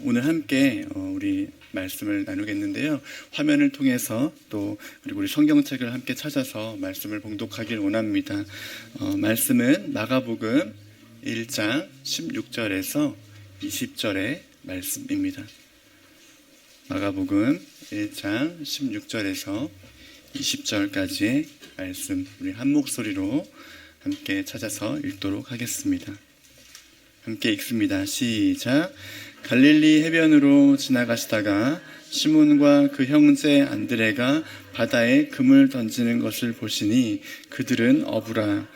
오늘 함께 우리 말씀을 나누겠는데요. 화면을 통해서 또 그리고 우리 성경책을 함께 찾아서 말씀을 봉독하길 원합니다. 말씀은 마가복음 1장 16절에서 20절의 말씀입니다. 마가복음 1장 16절에서 20절까지의 말씀, 우리 한 목소리로 함께 찾아서 읽도록 하겠습니다. 함께 읽습니다. 시작. 갈릴리 해변으로 지나가시다가 시몬과 그 형제 안드레가 바다에 금을 던지는 것을 보시니 그들은 어부라.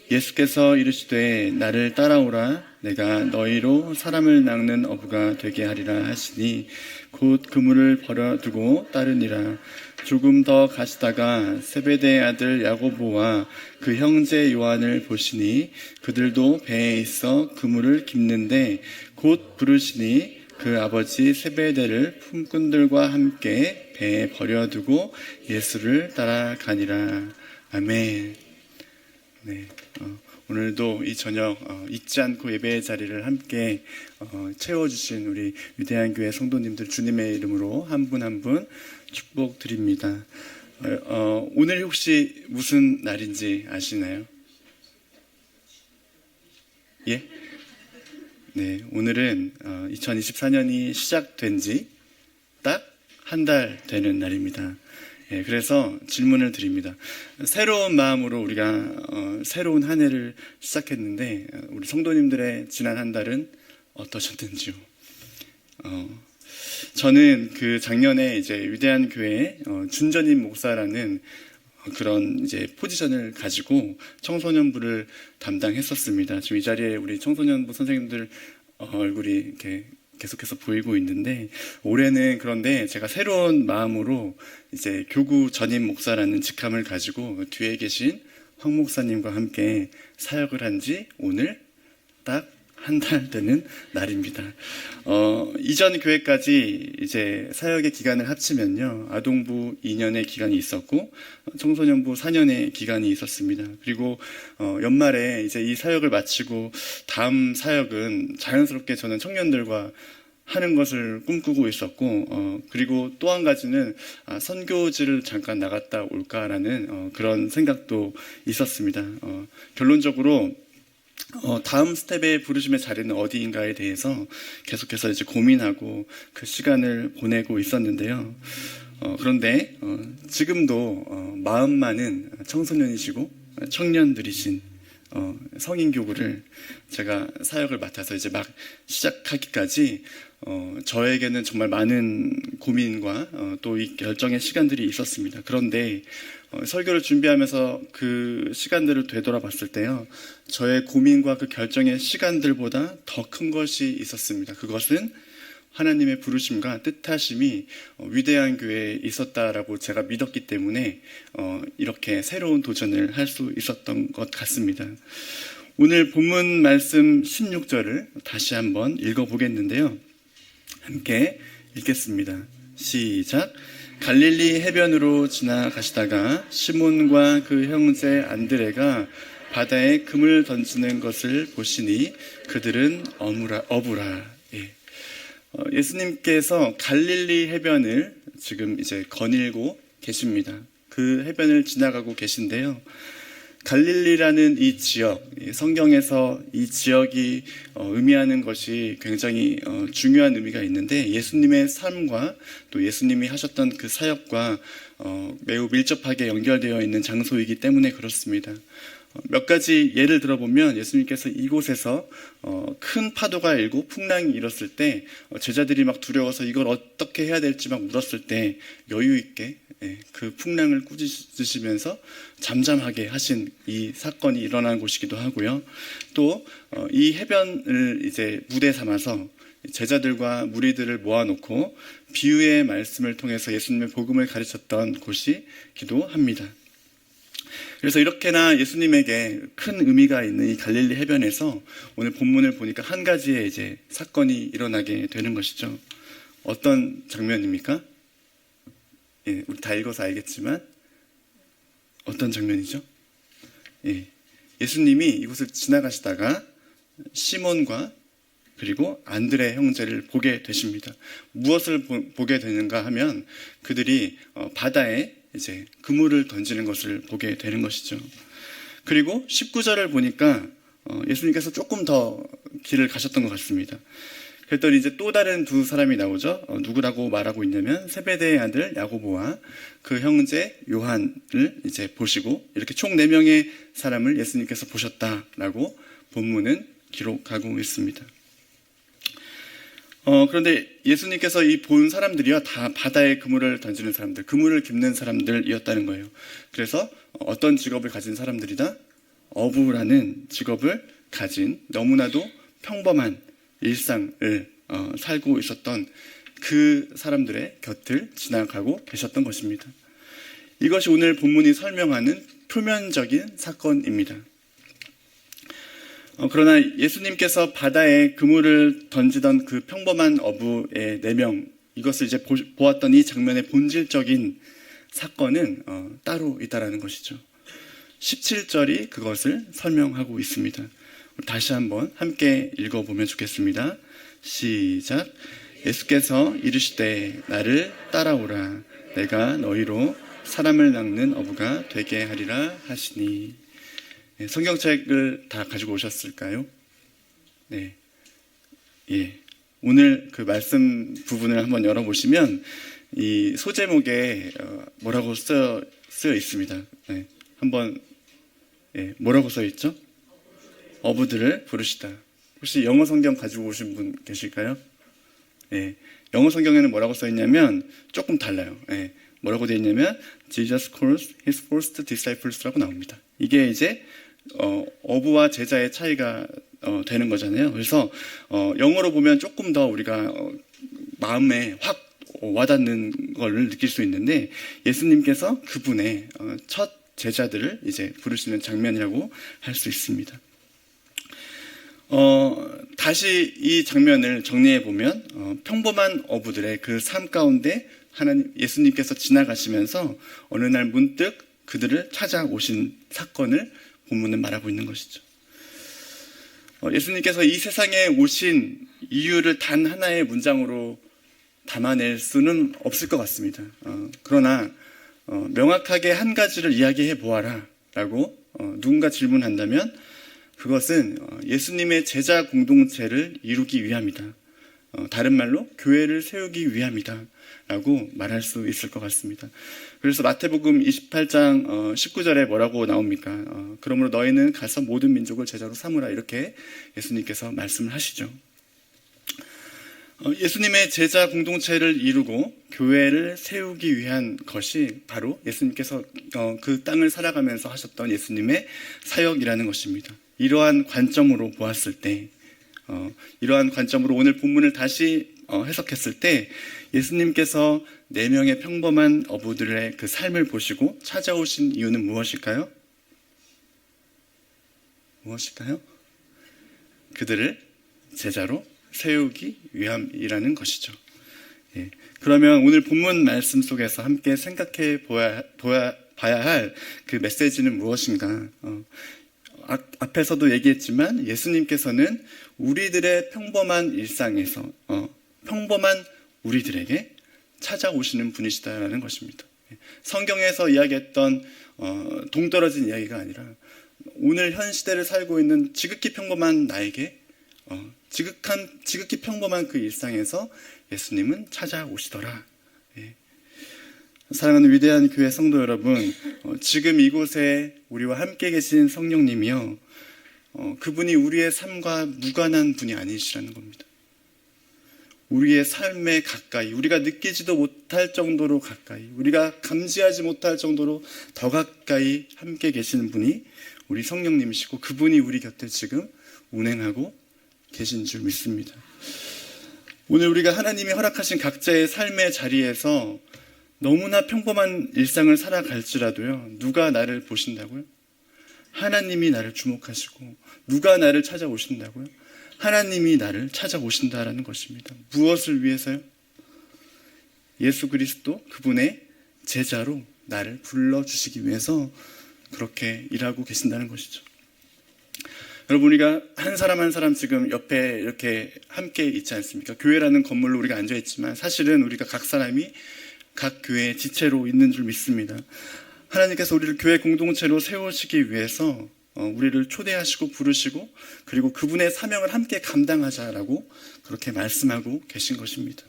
예수께서 이르시되 나를 따라오라. 내가 너희로 사람을 낚는 어부가 되게 하리라 하시니 곧 그물을 버려두고 따르니라. 조금 더 가시다가 세베대의 아들 야고보와 그 형제 요한을 보시니 그들도 배에 있어 그물을 깁는데 곧 부르시니 그 아버지 세베대를 품꾼들과 함께 배에 버려두고 예수를 따라가니라. 아멘. 네, 오늘도 이 저녁 잊지 않고 예배의 자리를 함께 채워주신 우리 위대한 교회 성도님들 주님의 이름으로 한 분 한 분 축복드립니다. 오늘 혹시 무슨 날인지 아시나요? 예? 네, 오늘은 2024년이 시작된 지 딱 한 달 되는 날입니다. 예, 그래서 질문을 드립니다. 새로운 마음으로 우리가 새로운 한 해를 시작했는데 우리 성도님들의 지난 한 달은 어떠셨는지요? 저는 그 작년에 이제 위대한 교회 준전임 목사라는 그런 이제 포지션을 가지고 청소년부를 담당했었습니다. 지금 이 자리에 우리 청소년부 선생님들 얼굴이 이렇게 계속해서 보이고 있는데, 올해는 그런데 제가 새로운 마음으로 이제 교구 전임 목사라는 직함을 가지고 뒤에 계신 황 목사님과 함께 사역을 한 지 오늘 딱 한 달 되는 날입니다. 이전 교회까지 이제 사역의 기간을 합치면요, 아동부 2년의 기간이 있었고 청소년부 4년의 기간이 있었습니다. 그리고 연말에 이제 이 사역을 마치고 다음 사역은 자연스럽게 저는 청년들과 하는 것을 꿈꾸고 있었고, 그리고 또 한 가지는 선교지를 잠깐 나갔다 올까라는 그런 생각도 있었습니다. 결론적으로 다음 스텝의 부르심의 자리는 어디인가에 대해서 계속해서 이제 고민하고 그 시간을 보내고 있었는데요. 그런데 지금도 마음 많은 청소년이시고 청년들이신 성인교구를 제가 사역을 맡아서 이제 막 시작하기까지 저에게는 정말 많은 고민과 또 이 결정의 시간들이 있었습니다. 그런데 설교를 준비하면서 그 시간들을 되돌아봤을 때요, 저의 고민과 그 결정의 시간들보다 더 큰 것이 있었습니다. 그것은 하나님의 부르심과 뜻하심이 위대한 교회에 있었다라고 제가 믿었기 때문에 이렇게 새로운 도전을 할 수 있었던 것 같습니다. 오늘 본문 말씀 16절을 다시 한번 읽어보겠는데요. 함께 읽겠습니다. 시작. 갈릴리 해변으로 지나가시다가 시몬과 그 형제 안드레가 바다에 금을 던지는 것을 보시니 그들은 어부라. 예수님께서 갈릴리 해변을 지금 이제 거닐고 계십니다. 그 해변을 지나가고 계신데요. 갈릴리라는 이 지역, 성경에서 이 지역이 의미하는 것이 굉장히 중요한 의미가 있는데, 예수님의 삶과 또 예수님이 하셨던 그 사역과 매우 밀접하게 연결되어 있는 장소이기 때문에 그렇습니다. 몇 가지 예를 들어보면 예수님께서 이곳에서 큰 파도가 일고 풍랑이 일었을 때 제자들이 막 두려워서 이걸 어떻게 해야 될지 막 물었을 때 여유 있게 그 풍랑을 꾸짖으시면서 잠잠하게 하신 이 사건이 일어난 곳이기도 하고요. 또 이 해변을 이제 무대 삼아서 제자들과 무리들을 모아놓고 비유의 말씀을 통해서 예수님의 복음을 가르쳤던 곳이기도 합니다. 그래서 이렇게나 예수님에게 큰 의미가 있는 이 갈릴리 해변에서 오늘 본문을 보니까 한 가지의 이제 사건이 일어나게 되는 것이죠. 어떤 장면입니까? 예, 우리 다 읽어서 알겠지만 어떤 장면이죠? 예, 예수님이 이곳을 지나가시다가 시몬과 그리고 안드레 형제를 보게 되십니다. 무엇을 보게 되는가 하면 그들이 바다에 이제 그물을 던지는 것을 보게 되는 것이죠. 그리고 19절을 보니까 예수님께서 조금 더 길을 가셨던 것 같습니다. 그랬더니 이제 또 다른 두 사람이 나오죠. 누구라고 말하고 있냐면 세베대의 아들 야고보와 그 형제 요한을 이제 보시고 이렇게 총 4명의 사람을 예수님께서 보셨다라고 본문은 기록하고 있습니다. 그런데 예수님께서 이 본 사람들이요 다 바다에 그물을 던지는 사람들, 그물을 깁는 사람들이었다는 거예요. 그래서 어떤 직업을 가진 사람들이다? 어부라는 직업을 가진 너무나도 평범한 일상을 살고 있었던 그 사람들의 곁을 지나가고 계셨던 것입니다. 이것이 오늘 본문이 설명하는 표면적인 사건입니다. 그러나 예수님께서 바다에 그물을 던지던 그 평범한 어부의 4명, 이것을 이제 보았던 이 장면의 본질적인 사건은 따로 있다라는 것이죠. 17절이 그것을 설명하고 있습니다. 다시 한번 함께 읽어보면 좋겠습니다. 시작. 예수께서 이르시되 나를 따라오라. 내가 너희로 사람을 낚는 어부가 되게 하리라 하시니. 성경책을 다 가지고 오셨을까요? 네. 예. 오늘 그 말씀 부분을 한번 열어보시면 이 소제목에 뭐라고 쓰여 있습니다. 네. 한번 뭐라고 써 있죠? 어부들을 부르시다. 혹시 영어 성경 가지고 오신 분 계실까요? 네. 영어 성경에는 뭐라고 써 있냐면 조금 달라요. 네. 뭐라고 되어 있냐면 Jesus calls his first disciples라고 나옵니다. 이게 이제 어부와 제자의 차이가 되는 거잖아요. 그래서 영어로 보면 조금 더 우리가 마음에 확 와닿는 걸 느낄 수 있는데 예수님께서 그분의 첫 제자들을 이제 부르시는 장면이라고 할 수 있습니다. 다시 이 장면을 정리해 보면 평범한 어부들의 그 삶 가운데 예수님께서 지나가시면서 어느 날 문득 그들을 찾아오신 사건을 본문은 말하고 있는 것이죠. 예수님께서 이 세상에 오신 이유를 단 하나의 문장으로 담아낼 수는 없을 것 같습니다. 그러나 명확하게 한 가지를 이야기해 보아라 라고 누군가 질문한다면 그것은 예수님의 제자 공동체를 이루기 위함이다. 다른 말로 교회를 세우기 위함이다 라고 말할 수 있을 것 같습니다. 그래서 마태복음 28장 19절에 뭐라고 나옵니까? 그러므로 너희는 가서 모든 민족을 제자로 삼으라 이렇게 예수님께서 말씀을 하시죠. 예수님의 제자 공동체를 이루고 교회를 세우기 위한 것이 바로 예수님께서 그 땅을 살아가면서 하셨던 예수님의 사역이라는 것입니다. 이러한 관점으로 보았을 때 이러한 관점으로 오늘 본문을 다시 해석했을 때 예수님께서 4명의 평범한 어부들의 그 삶을 보시고 찾아오신 이유는 무엇일까요? 무엇일까요? 그들을 제자로 세우기 위함이라는 것이죠. 예. 그러면 오늘 본문 말씀 속에서 함께 생각해 봐야 할 그 메시지는 무엇인가? 앞에서도 얘기했지만 예수님께서는 우리들의 평범한 일상에서 평범한 우리들에게 찾아오시는 분이시다라는 것입니다. 성경에서 이야기했던 동떨어진 이야기가 아니라 오늘 현 시대를 살고 있는 지극히 평범한 나에게 지극히 평범한 그 일상에서 예수님은 찾아오시더라. 사랑하는 위대한 교회 성도 여러분, 지금 이곳에 우리와 함께 계신 성령님이요, 그분이 우리의 삶과 무관한 분이 아니시라는 겁니다. 우리의 삶에 가까이, 우리가 느끼지도 못할 정도로 가까이, 우리가 감지하지 못할 정도로 더 가까이 함께 계시는 분이 우리 성령님이시고 그분이 우리 곁에 지금 운행하고 계신 줄 믿습니다. 오늘 우리가 하나님이 허락하신 각자의 삶의 자리에서 너무나 평범한 일상을 살아갈지라도요, 누가 나를 보신다고요? 하나님이 나를 주목하시고 누가 나를 찾아오신다고요? 하나님이 나를 찾아오신다라는 것입니다. 무엇을 위해서요? 예수 그리스도 그분의 제자로 나를 불러주시기 위해서 그렇게 일하고 계신다는 것이죠. 여러분, 우리가 한 사람 한 사람 지금 옆에 이렇게 함께 있지 않습니까? 교회라는 건물로 우리가 앉아 있지만 사실은 우리가 각 사람이 각 교회의 지체로 있는 줄 믿습니다. 하나님께서 우리를 교회 공동체로 세우시기 위해서 우리를 초대하시고 부르시고 그리고 그분의 사명을 함께 감당하자라고 그렇게 말씀하고 계신 것입니다.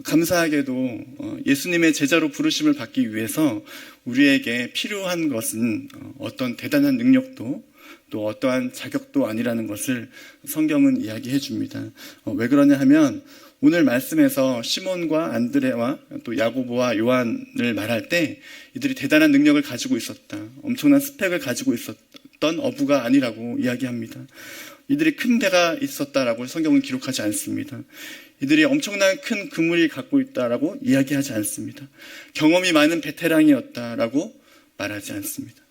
감사하게도 예수님의 제자로 부르심을 받기 위해서 우리에게 필요한 것은 어떤 대단한 능력도 또 어떠한 자격도 아니라는 것을 성경은 이야기해 줍니다. 왜 그러냐 하면 오늘 말씀에서 시몬과 안드레와 또 야고보와 요한을 말할 때 이들이 대단한 능력을 가지고 있었다, 엄청난 스펙을 가지고 있었던 어부가 아니라고 이야기합니다. 이들이 큰 배가 있었다라고 성경은 기록하지 않습니다. 이들이 엄청난 큰 그물이 갖고 있다라고 이야기하지 않습니다. 경험이 많은 베테랑이었다라고 말하지 않습니다.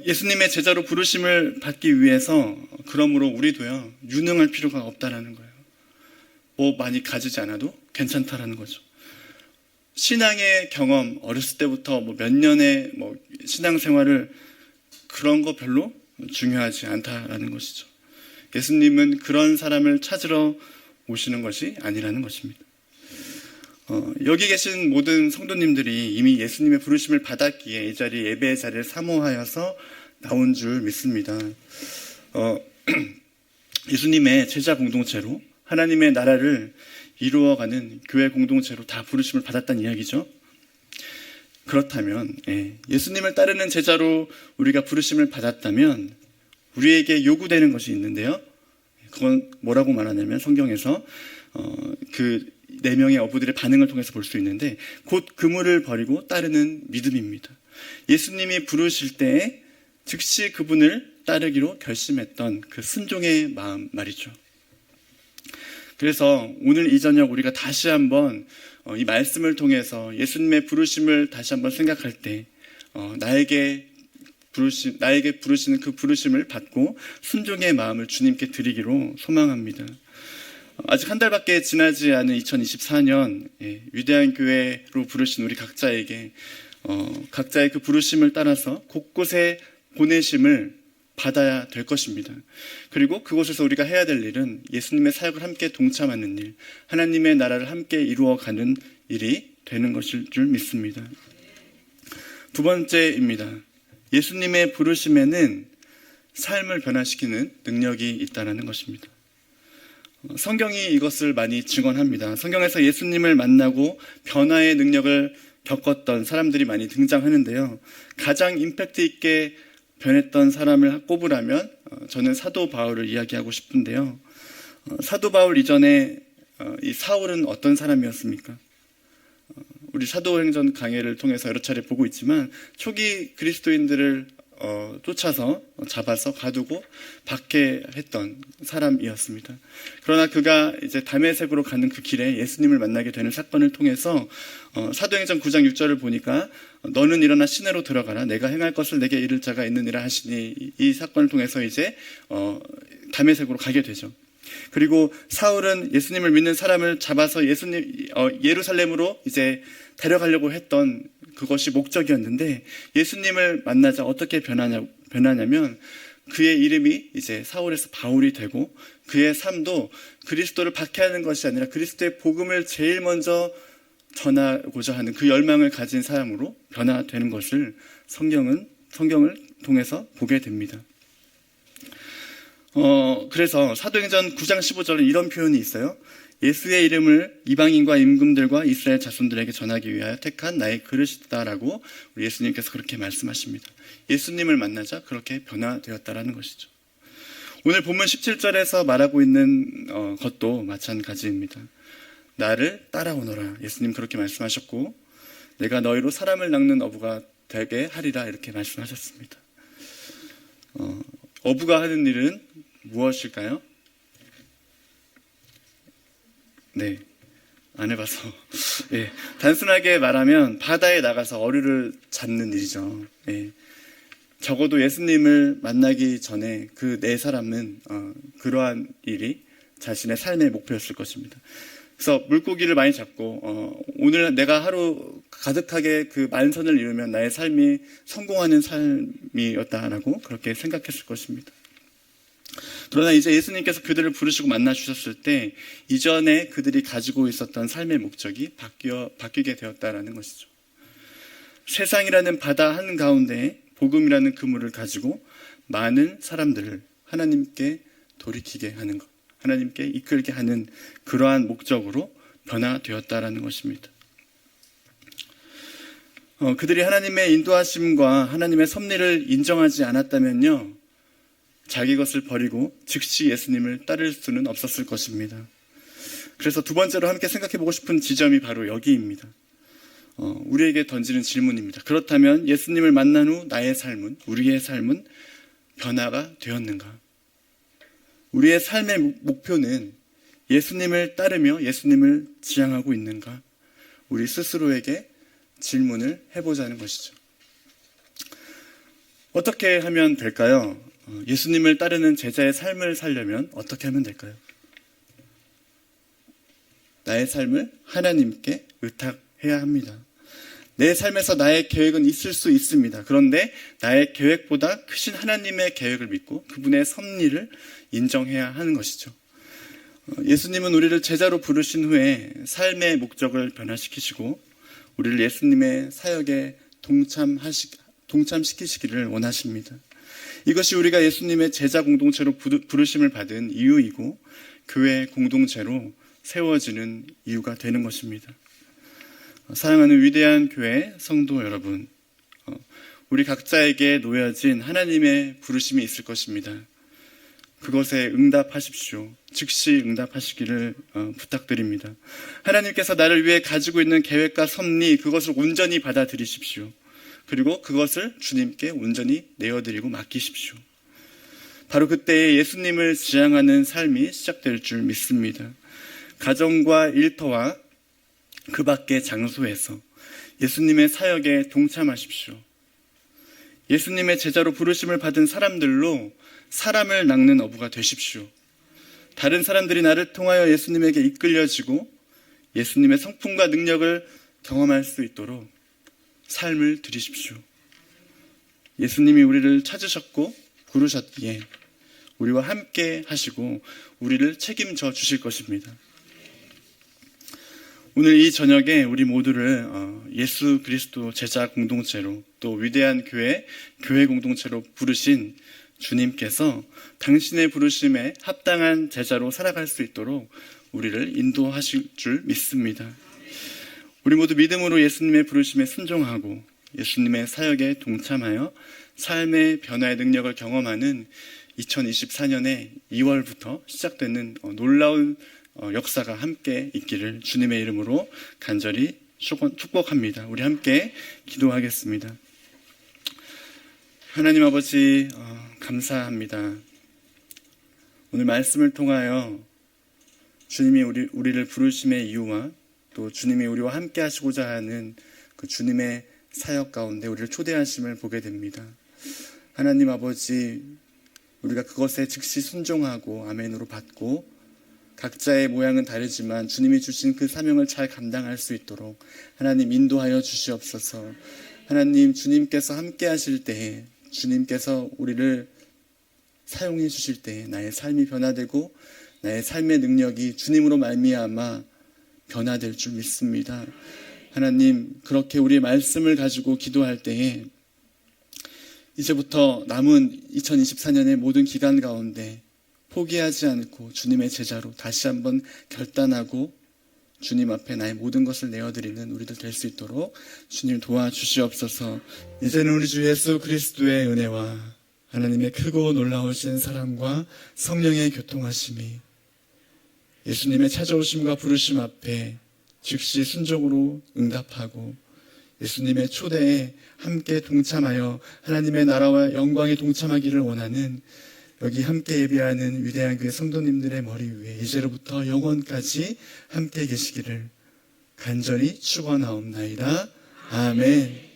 예수님의 제자로 부르심을 받기 위해서 그러므로 우리도요, 유능할 필요가 없다라는 거예요. 뭐 많이 가지지 않아도 괜찮다라는 거죠. 신앙의 경험, 어렸을 때부터 몇 년의 신앙생활을 그런 거 별로 중요하지 않다라는 것이죠. 예수님은 그런 사람을 찾으러 오시는 것이 아니라는 것입니다. 여기 계신 모든 성도님들이 이미 예수님의 부르심을 받았기에 이 자리 예배의 자리를 사모하여서 나온 줄 믿습니다. 예수님의 제자 공동체로 하나님의 나라를 이루어가는 교회 공동체로 다 부르심을 받았다는 이야기죠. 그렇다면 예수님을 따르는 제자로 우리가 부르심을 받았다면 우리에게 요구되는 것이 있는데요. 그건 뭐라고 말하냐면 성경에서 그 4명의 어부들의 반응을 통해서 볼 수 있는데 곧 그물을 버리고 따르는 믿음입니다. 예수님이 부르실 때에 즉시 그분을 따르기로 결심했던 그 순종의 마음 말이죠. 그래서 오늘 이 저녁 우리가 다시 한번 이 말씀을 통해서 예수님의 부르심을 다시 한번 생각할 때 나에게 부르시는 그 부르심을 받고 순종의 마음을 주님께 드리기로 소망합니다. 아직 한 달밖에 지나지 않은 2024년 위대한 교회로 부르신 우리 각자에게 각자의 그 부르심을 따라서 곳곳에 보내심을 받아야 될 것입니다. 그리고 그곳에서 우리가 해야 될 일은 예수님의 사역을 함께 동참하는 일, 하나님의 나라를 함께 이루어가는 일이 되는 것일 줄 믿습니다. 두 번째입니다. 예수님의 부르심에는 삶을 변화시키는 능력이 있다는 것입니다. 성경이 이것을 많이 증언합니다. 성경에서 예수님을 만나고 변화의 능력을 겪었던 사람들이 많이 등장하는데요. 가장 임팩트 있게 변했던 사람을 꼽으라면 저는 사도 바울을 이야기하고 싶은데요. 사도 바울 이전에 이 사울은 어떤 사람이었습니까? 우리 사도행전 강해를 통해서 여러 차례 보고 있지만 초기 그리스도인들을 쫓아서 잡아서 가두고 박해했던 사람이었습니다. 그러나 그가 이제 다메섹으로 가는 그 길에 예수님을 만나게 되는 사건을 통해서 사도행전 9장 6절을 보니까 너는 일어나 시내로 들어가라 내가 행할 것을 내게 이를 자가 있느니라 하시니 이 사건을 통해서 이제 다메섹으로 가게 되죠. 그리고 사울은 예수님을 믿는 사람을 잡아서 예루살렘으로 이제 데려가려고 했던 그것이 목적이었는데 예수님을 만나자 어떻게 변하냐면 그의 이름이 이제 사울에서 바울이 되고 그의 삶도 그리스도를 박해하는 것이 아니라 그리스도의 복음을 제일 먼저 전하고자 하는 그 열망을 가진 사람으로 변화되는 것을 성경을 통해서 보게 됩니다. 그래서 사도행전 9장 15절에 이런 표현이 있어요. 예수의 이름을 이방인과 임금들과 이스라엘 자손들에게 전하기 위하여 택한 나의 그릇이다라고 우리 예수님께서 그렇게 말씀하십니다. 예수님을 만나자 그렇게 변화되었다라는 것이죠. 오늘 본문 17절에서 말하고 있는 것도 마찬가지입니다. 나를 따라오너라. 예수님 그렇게 말씀하셨고 내가 너희로 사람을 낚는 어부가 되게 하리라 이렇게 말씀하셨습니다. 어부가 하는 일은 무엇일까요? 네, 안 해봐서. 네, 단순하게 말하면 바다에 나가서 어류를 잡는 일이죠. 네, 적어도 예수님을 만나기 전에 그 네 사람은 그러한 일이 자신의 삶의 목표였을 것입니다. 그래서 물고기를 많이 잡고 오늘 내가 하루 가득하게 그 만선을 이루면 나의 삶이 성공하는 삶이었다라고 그렇게 생각했을 것입니다. 그러나 이제 예수님께서 그들을 부르시고 만나 주셨을 때 이전에 그들이 가지고 있었던 삶의 목적이 바뀌게 되었다라는 것이죠. 세상이라는 바다 한가운데 복음이라는 그물을 가지고 많은 사람들을 하나님께 돌이키게 하는 것, 하나님께 이끌게 하는 그러한 목적으로 변화되었다라는 것입니다. 그들이 하나님의 인도하심과 하나님의 섭리를 인정하지 않았다면요, 자기 것을 버리고 즉시 예수님을 따를 수는 없었을 것입니다. 그래서 두 번째로 함께 생각해 보고 싶은 지점이 바로 여기입니다. 우리에게 던지는 질문입니다. 그렇다면 예수님을 만난 후 나의 삶은, 우리의 삶은 변화가 되었는가? 우리의 삶의 목표는 예수님을 따르며 예수님을 지향하고 있는가? 우리 스스로에게 질문을 해보자는 것이죠. 어떻게 하면 될까요? 예수님을 따르는 제자의 삶을 살려면 어떻게 하면 될까요? 나의 삶을 하나님께 의탁해야 합니다. 내 삶에서 나의 계획은 있을 수 있습니다. 그런데 나의 계획보다 크신 하나님의 계획을 믿고 그분의 섭리를 인정해야 하는 것이죠. 예수님은 우리를 제자로 부르신 후에 삶의 목적을 변화시키시고 우리를 예수님의 사역에 동참시키시기를 원하십니다. 이것이 우리가 예수님의 제자 공동체로 부르심을 받은 이유이고 교회 공동체로 세워지는 이유가 되는 것입니다. 사랑하는 위대한 교회 성도 여러분, 우리 각자에게 놓여진 하나님의 부르심이 있을 것입니다. 그것에 응답하십시오. 즉시 응답하시기를 부탁드립니다. 하나님께서 나를 위해 가지고 있는 계획과 섭리, 그것을 온전히 받아들이십시오. 그리고 그것을 주님께 온전히 내어드리고 맡기십시오. 바로 그때에 예수님을 지향하는 삶이 시작될 줄 믿습니다. 가정과 일터와 그 밖의 장소에서 예수님의 사역에 동참하십시오. 예수님의 제자로 부르심을 받은 사람들로 사람을 낚는 어부가 되십시오. 다른 사람들이 나를 통하여 예수님에게 이끌려지고 예수님의 성품과 능력을 경험할 수 있도록 삶을 들이십시오. 예수님이 우리를 찾으셨고 부르셨기에 우리와 함께 하시고 우리를 책임져 주실 것입니다. 오늘 이 저녁에 우리 모두를 예수 그리스도 제자 공동체로 또 위대한 교회 공동체로 부르신 주님께서 당신의 부르심에 합당한 제자로 살아갈 수 있도록 우리를 인도하실 줄 믿습니다. 우리 모두 믿음으로 예수님의 부르심에 순종하고 예수님의 사역에 동참하여 삶의 변화의 능력을 경험하는 2024년의 2월부터 시작되는 놀라운 역사가 함께 있기를 주님의 이름으로 간절히 축복합니다. 우리 함께 기도하겠습니다. 하나님 아버지, 감사합니다. 오늘 말씀을 통하여 주님이 우리를 부르심의 이유와 또 주님이 우리와 함께 하시고자 하는 그 주님의 사역 가운데 우리를 초대하심을 보게 됩니다. 하나님 아버지, 우리가 그것에 즉시 순종하고 아멘으로 받고 각자의 모양은 다르지만 주님이 주신 그 사명을 잘 감당할 수 있도록 하나님 인도하여 주시옵소서. 하나님, 주님께서 함께 하실 때에 주님께서 우리를 사용해 주실 때에 나의 삶이 변화되고 나의 삶의 능력이 주님으로 말미암아 변화될 줄 믿습니다. 하나님, 그렇게 우리의 말씀을 가지고 기도할 때에 이제부터 남은 2024년의 모든 기간 가운데 포기하지 않고 주님의 제자로 다시 한번 결단하고 주님 앞에 나의 모든 것을 내어드리는 우리들 될 수 있도록 주님 도와주시옵소서. 이제는 우리 주 예수 그리스도의 은혜와 하나님의 크고 놀라우신 사랑과 성령의 교통하심이 예수님의 찾아오심과 부르심 앞에 즉시 순종으로 응답하고 예수님의 초대에 함께 동참하여 하나님의 나라와 영광에 동참하기를 원하는 여기 함께 예배하는 위대한 그 성도님들의 머리 위에 이제로부터 영원까지 함께 계시기를 간절히 축원하옵나이다. 아멘.